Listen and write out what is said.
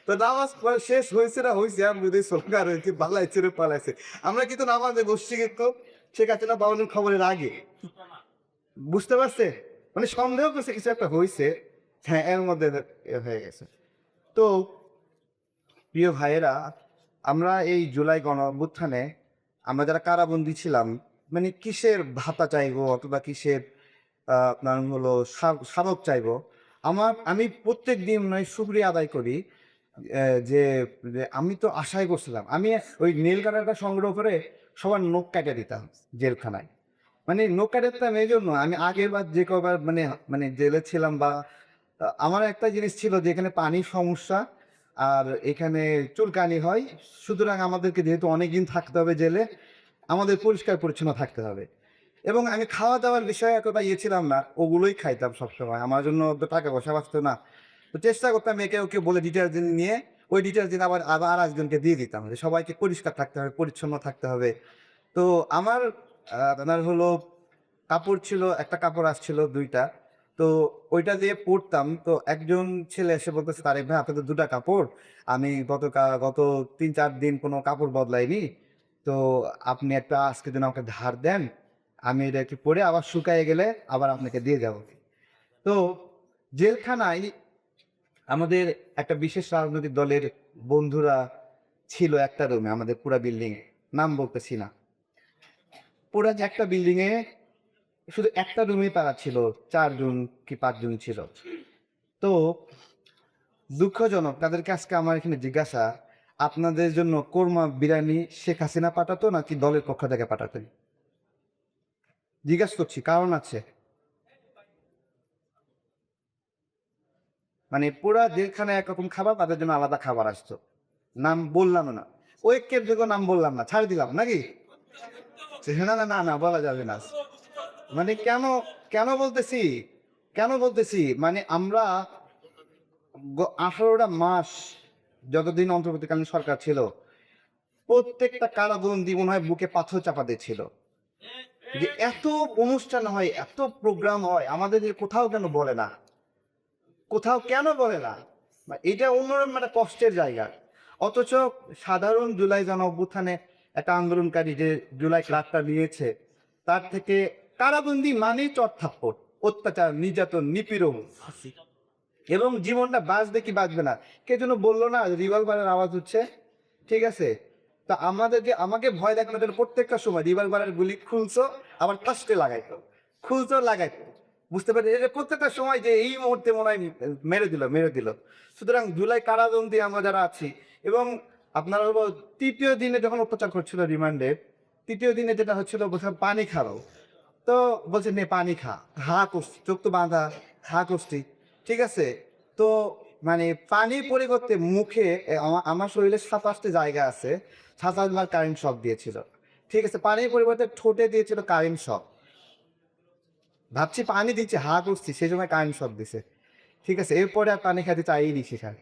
তো নামাজ পড়া শেষ হয়েছে না হয়েছে আমি যদি সরকার হয়েছে পালাইছে রে পালাইছে। আমরা কিন্তু নামাজে বসছি কিন্তু শেখ হাসিনা পালানোর খবরের আগে। বুঝতে পারছে? মানে সন্দেহ করছে কিছু একটা হইছে। হ্যাঁ, এর মধ্যে হয়ে গেছে। তো প্রিয় ভাইয়েরা, আমরা এই জুলাই গণঅভ্যুত্থানে আমরা যারা কারাবন্দী ছিলাম, মানে কিসের ভাতা চাইবো অথবা কিসের আপনার হলো স্মারক চাইবো। আমি প্রত্যেকদিন মানে শুকরিয়া আদায় করি যে যে আমি তো আশাই করছিলাম। আমি ওই নীল কার্ডটা সংগ্রহ করে সবার নখ কাইটা দিতাম জেলখানায়। মানে নখ কাইটা দিতাম এইজন্য আমি আগেরবার যে কবার মানে মানে জেলে ছিলাম বা আমার একটা জিনিস ছিল যে এখানে পানির সমস্যা আর এখানে চুলকানি হয়। সুতরাং আমাদেরকে যেহেতু অনেকদিন থাকতে হবে জেলে, আমাদের পরিষ্কার পরিচ্ছন্ন থাকতে হবে। এবং আমি খাওয়া-দাওয়ার বিষয়ে এতটা ইয়ে ছিলাম না। ওগুলোই খাইতাম সবসময়। আমার জন্য তো টাকা পয়সা বাঁচত না। তো চেষ্টা করতাম একে ওকে বলে ডিটারজেন্ট নিয়ে ওই ডিটারজেন্ট আবার আরেকজনকে দিয়ে দিতাম। যে সবাইকে পরিষ্কার থাকতে হবে, পরিচ্ছন্ন থাকতে হবে। তো আমার আপনার হলো কাপড় ছিল, একটা কাপড় আসছিল ২ টা। তো ওইটা দিয়ে পড়তাম। তো একজন ছেলে এসে বলতেছে, "তারেক ভাই আপনার তো ২ টা কাপড়। আমি গত ৩-৪ দিন কোনো কাপড় বদলাইনি। তো আপনি একটা আজকের জন্য আমাকে ধার দেন। আমি এটা একটু পরে আবার শুকায়ে গেলে আবার আপনাকে দিয়ে যাব।" তো জেলখানায় আমাদের একটা বিশেষ রাজনৈতিক দলের বন্ধুরা ছিল একটা রুমে আমাদের পুরা বিল্ডিং এ। নাম বলতেছি না। পুরা যে একটা বিল্ডিং এ শুধু একটা রুমেই তারা ছিল। ৪ জন কি ৫ জন ছিল। তো দুঃখজনক তাদেরকে আজকে আমার এখানে জিজ্ঞাসা, "আপনাদের জন্য কোরমা বিরিয়ানি শেখ হাসিনা পাঠাতো নাকি দলের পক্ষ থেকে পাঠাতেন?" জিজ্ঞাসা করছি, কারণ আছে। মানে পুরা জেলখানায় একরকম খাবার, তাদের জন্য আলাদা খাবার আসতো। নাম বললাম না। ঐক্যের যোগ্য নাম বললাম না, ছাড় দিলাম নাকি? না, বলা যাবে না। মানে কেন বলতেছি? কেন বলতেছি? মানে আমরা ১৮ টা মাস যতদিন অন্তর্বর্তীকালীন সরকার ছিল, প্রত্যেকটা কারাবন্দী মনে হয় বুকে পাথর চাপা দিচ্ছিল। যে এত অনুষ্ঠান হয়, এত প্রোগ্রাম হয়, আমাদের কোথাও কেন বলে না? কোথাও কেন বলে না? এটা অন্যরকম একটা কষ্টের জায়গা। অথচ সাধারণ জুলাই অভ্যুত্থানে একটা আন্দোলনকারী যে জুলাই ক্লাবটা নিয়েছে, তার থেকে কারাবন্দী মানেই চড়-থাপ্পড়, অত্যাচার, নির্যাতন, নিপীড়ন এবং জীবনটা বাঁচবে কি বাঁচবে না। কে যেন বলল না রিভলভারের আওয়াজ হচ্ছে, ঠিক আছে? তো আমাকে ভয় দেখানোর জন্য প্রত্যেকটা সময় রিভলভারের গুলি খুলছো আবার কাস্টে লাগাইতো, খুলছো লাগাইতো। বুঝতে পারি এটা প্রত্যেকটা সময় যে এই মুহূর্তে মনে হয় মেরে দিল। সুতরাং জুলাই কারাবন্দী আমরা যারা আছি এবং আপনার হলো ৩য় দিনে যখন অত্যাচার করছিল রিমান্ডে, ৩য় দিনে যেটা হচ্ছিল বলছিলাম পানি খাও। তো বলছে নে পানি খা। হা করছি, চোখ তো বাঁধা, হা করছি। ঠিক আছে? তো মানে পানির পরিবর্তে মুখে আমার শরীরে ৭-৮ টা জায়গা আছে। ৭-৮ বার কারেন্ট শক দিয়েছিল। ঠিক আছে? পানির পরিবর্তে ঠোঁটে দিয়েছিল কারেন্ট শক। ভাবছি পানি দিচ্ছে, হা করছি সেই সময় কারেন্ট শক দিছে। ঠিক আছে? এরপরে আর পানি খাইতে চাইনি সেখানে।